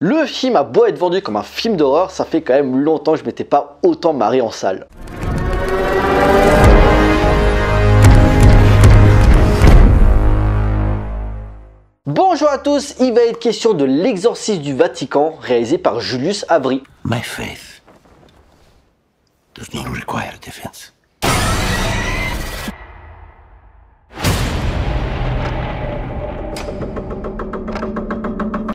Le film a beau être vendu comme un film d'horreur, ça fait quand même longtemps que je m'étais pas autant marré en salle. Bonjour à tous, il va être question de L'Exorciste du Vatican, réalisé par Julius Avery. My faith does not require defense.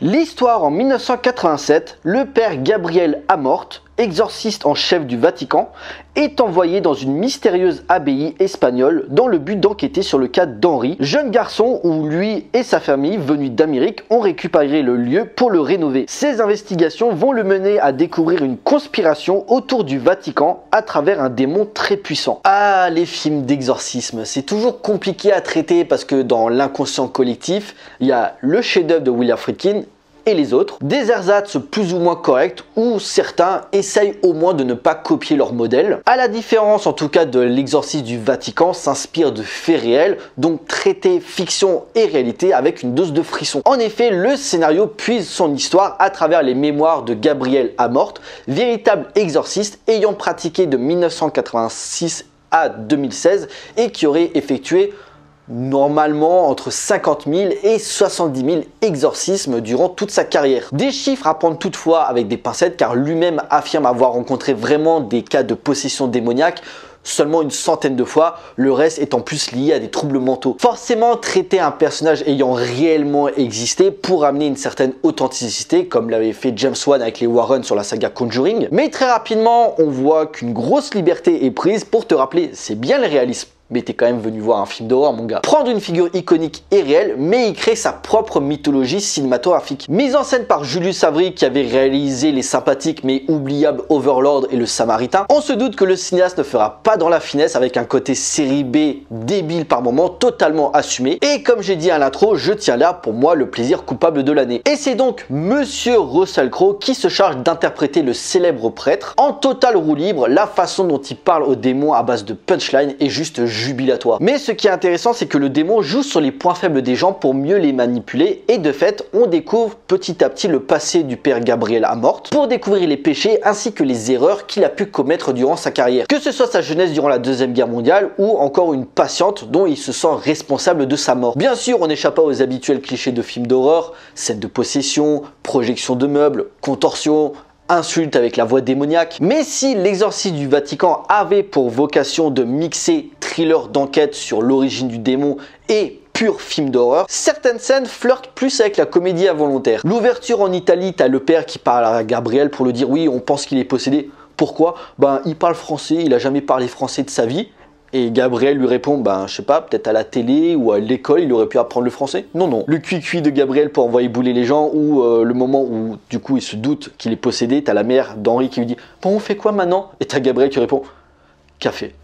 L'histoire en 1987, le père Gabriel Amort, exorciste en chef du Vatican, est envoyé dans une mystérieuse abbaye espagnole dans le but d'enquêter sur le cas d'Henri, jeune garçon où lui et sa famille venus d'Amérique ont récupéré le lieu pour le rénover. Ces investigations vont le mener à découvrir une conspiration autour du Vatican à travers un démon très puissant. Ah, les films d'exorcisme, c'est toujours compliqué à traiter parce que dans l'inconscient collectif, il y a le chef-d'œuvre de William Friedkin et les autres, des ersatz plus ou moins corrects où certains essayent au moins de ne pas copier leur modèle. À la différence en tout cas de L'Exorciste du Vatican s'inspire de faits réels, donc traiter fiction et réalité avec une dose de frisson. En effet, le scénario puise son histoire à travers les mémoires de Gabriel Amort, véritable exorciste ayant pratiqué de 1986 à 2016 et qui aurait effectué normalement entre 50 000 et 70 000 exorcismes durant toute sa carrière. Des chiffres à prendre toutefois avec des pincettes car lui-même affirme avoir rencontré vraiment des cas de possession démoniaque seulement une centaine de fois, le reste étant plus lié à des troubles mentaux. Forcément, traiter un personnage ayant réellement existé pour amener une certaine authenticité, comme l'avait fait James Wan avec les Warren sur la saga Conjuring. Mais très rapidement, on voit qu'une grosse liberté est prise pour te rappeler, c'est bien le réalisme, mais t'es quand même venu voir un film d'horreur mon gars. Prendre une figure iconique et réelle, mais y créer sa propre mythologie cinématographique. Mise en scène par Julius Avery qui avait réalisé les sympathiques mais oubliables Overlord et le Samaritain, on se doute que le cinéaste ne fera pas dans la finesse avec un côté série B débile par moment totalement assumé. Et comme j'ai dit à l'intro, je tiens là pour moi le plaisir coupable de l'année. Et c'est donc Monsieur Russell Crowe qui se charge d'interpréter le célèbre prêtre en total roue libre. La façon dont il parle aux démons à base de punchline est juste jubilatoire. Mais ce qui est intéressant, c'est que le démon joue sur les points faibles des gens pour mieux les manipuler et de fait, on découvre petit à petit le passé du père Gabriel Amort pour découvrir les péchés ainsi que les erreurs qu'il a pu commettre durant sa carrière. Que ce soit sa jeunesse durant la Deuxième Guerre mondiale ou encore une patiente dont il se sent responsable de sa mort. Bien sûr, on n'échappe pas aux habituels clichés de films d'horreur, scènes de possession, projection de meubles, contorsion, insulte avec la voix démoniaque. Mais si L'Exorciste du Vatican avait pour vocation de mixer thriller d'enquête sur l'origine du démon et pur film d'horreur, certaines scènes flirtent plus avec la comédie involontaire. L'ouverture en Italie, t'as le père qui parle à Gabriel pour lui dire oui, on pense qu'il est possédé. Pourquoi? Ben il parle français, il a jamais parlé français de sa vie. Et Gabriel lui répond, ben je sais pas, peut-être à la télé ou à l'école, il aurait pu apprendre le français. Non, non. Le cuicui de Gabriel pour envoyer bouler les gens ou le moment où du coup il se doute qu'il est possédé, t'as la mère d'Henri qui lui dit, bon on fait quoi maintenant? Et t'as Gabriel qui répond, café.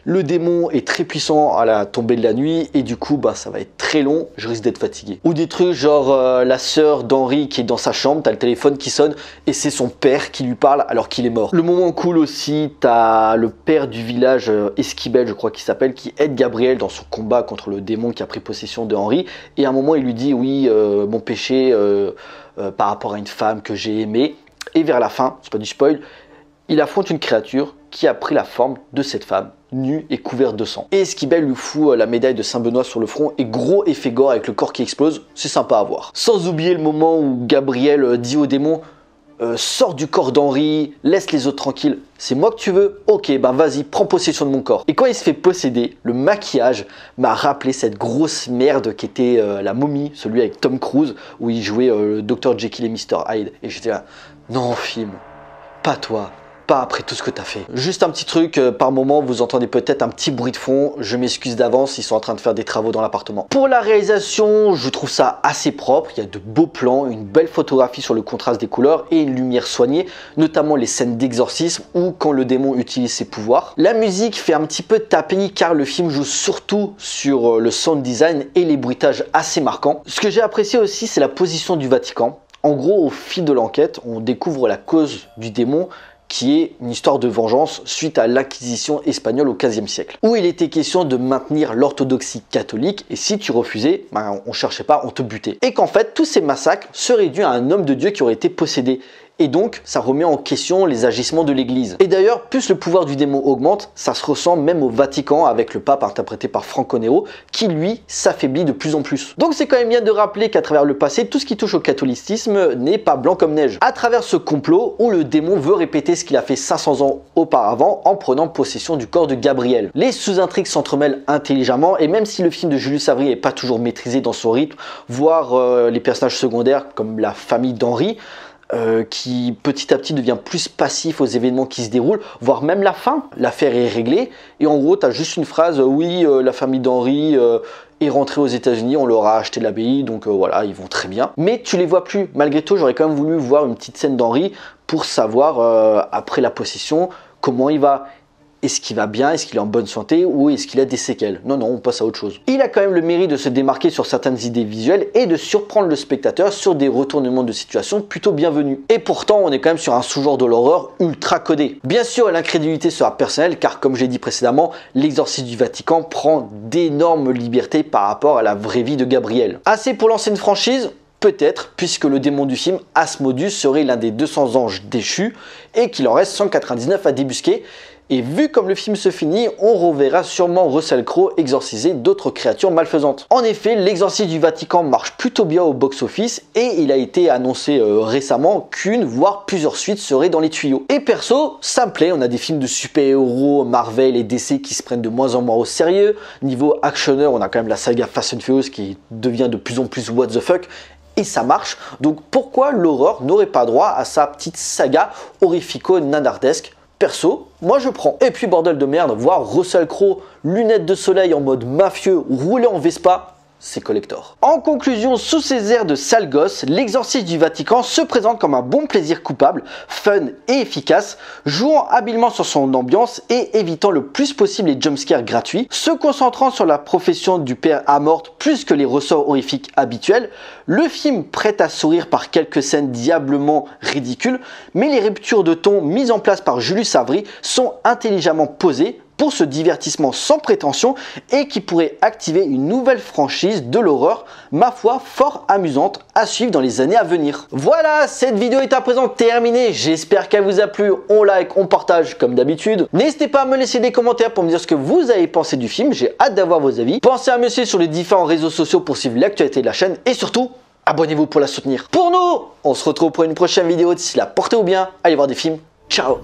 Le démon est très puissant à la tombée de la nuit et du coup bah ça va être très long, je risque d'être fatigué. Ou des trucs genre la sœur d'Henri qui est dans sa chambre, t'as le téléphone qui sonne et c'est son père qui lui parle alors qu'il est mort. Le moment cool aussi, t'as le père du village Esquibel je crois qu'il s'appelle, qui aide Gabriel dans son combat contre le démon qui a pris possession de Henri et à un moment il lui dit oui mon péché par rapport à une femme que j'ai aimée et vers la fin, c'est pas du spoil, il affronte une créature qui a pris la forme de cette femme, nue et couverte de sang. Et Esquibel lui fout la médaille de Saint-Benoît sur le front et gros effet gore avec le corps qui explose, c'est sympa à voir. Sans oublier le moment où Gabriel dit au démon sors du corps d'Henri, laisse les autres tranquilles, c'est moi que tu veux? Ok, ben vas-y, prends possession de mon corps. Et quand il se fait posséder, le maquillage m'a rappelé cette grosse merde qui était la momie, celui avec Tom Cruise, où il jouait le Dr Jekyll et Mr Hyde. Et j'étais là, non film, pas toi. Pas après tout ce que t'as fait. Juste un petit truc, par moment vous entendez peut-être un petit bruit de fond, je m'excuse d'avance, ils sont en train de faire des travaux dans l'appartement. Pour la réalisation, je trouve ça assez propre, il y a de beaux plans, une belle photographie sur le contraste des couleurs et une lumière soignée, notamment les scènes d'exorcisme ou quand le démon utilise ses pouvoirs. La musique fait un petit peu tapis car le film joue surtout sur le sound design et les bruitages assez marquants. Ce que j'ai apprécié aussi, c'est la position du Vatican. En gros, au fil de l'enquête, on découvre la cause du démon qui est une histoire de vengeance suite à l'Inquisition espagnole au XVe siècle, où il était question de maintenir l'orthodoxie catholique, et si tu refusais, ben, on cherchait pas, on te butait. Et qu'en fait, tous ces massacres seraient dus à un homme de Dieu qui aurait été possédé. Et donc, ça remet en question les agissements de l'Église. Et d'ailleurs, plus le pouvoir du démon augmente, ça se ressent même au Vatican avec le pape interprété par Franco Nero, qui lui s'affaiblit de plus en plus. Donc c'est quand même bien de rappeler qu'à travers le passé, tout ce qui touche au catholicisme n'est pas blanc comme neige. À travers ce complot où le démon veut répéter ce qu'il a fait 500 ans auparavant en prenant possession du corps de Gabriel. Les sous-intrigues s'entremêlent intelligemment, et même si le film de Julius Avery n'est pas toujours maîtrisé dans son rythme, voire les personnages secondaires comme la famille d'Henri, qui petit à petit devient plus passif aux événements qui se déroulent, voire même la fin. L'affaire est réglée et en gros tu as juste une phrase, oui la famille d'Henri est rentrée aux États-Unis, on leur a acheté l'abbaye, donc voilà, ils vont très bien. Mais tu les vois plus. Malgré tout, j'aurais quand même voulu voir une petite scène d'Henri pour savoir après la possession comment il va. Est-ce qu'il va bien? Est-ce qu'il est en bonne santé? Ou est-ce qu'il a des séquelles? Non, on passe à autre chose. Il a quand même le mérite de se démarquer sur certaines idées visuelles et de surprendre le spectateur sur des retournements de situation plutôt bienvenus. Et pourtant, on est quand même sur un sous-genre de l'horreur ultra codé. Bien sûr, l'incrédulité sera personnelle car, comme j'ai dit précédemment, l'exorcisme du Vatican prend d'énormes libertés par rapport à la vraie vie de Gabriel. Assez pour lancer une franchise? Peut-être, puisque le démon du film, Asmodeus, serait l'un des 200 anges déchus et qu'il en reste 199 à débusquer. Et vu comme le film se finit, on reverra sûrement Russell Crowe exorciser d'autres créatures malfaisantes. En effet, l'exorcisme du Vatican marche plutôt bien au box-office et il a été annoncé récemment qu'une, voire plusieurs suites seraient dans les tuyaux. Et perso, ça me plaît, on a des films de super-héros, Marvel et DC qui se prennent de moins en moins au sérieux. Niveau actionneur, on a quand même la saga Fast and Furious qui devient de plus en plus what the fuck. Et ça marche, donc pourquoi l'horreur n'aurait pas droit à sa petite saga horrifico-nanardesque? Perso, moi je prends. Et puis bordel de merde, voir Russell Crowe, lunettes de soleil en mode mafieux, rouler en Vespa, c'est collector. En conclusion, sous ces airs de sale gosse, l'exorcisme du Vatican se présente comme un bon plaisir coupable, fun et efficace, jouant habilement sur son ambiance et évitant le plus possible les jumpscares gratuits, se concentrant sur la profession du père Amort plus que les ressorts horrifiques habituels. Le film prête à sourire par quelques scènes diablement ridicules, mais les ruptures de ton mises en place par Julius Avery sont intelligemment posées pour ce divertissement sans prétention et qui pourrait activer une nouvelle franchise de l'horreur, ma foi fort amusante à suivre dans les années à venir. Voilà, cette vidéo est à présent terminée, j'espère qu'elle vous a plu, on like, on partage comme d'habitude. N'hésitez pas à me laisser des commentaires pour me dire ce que vous avez pensé du film, j'ai hâte d'avoir vos avis. Pensez à me suivre sur les différents réseaux sociaux pour suivre l'actualité de la chaîne et surtout, abonnez-vous pour la soutenir. Pour nous, on se retrouve pour une prochaine vidéo, d'ici là, portez-vous bien, allez voir des films, ciao.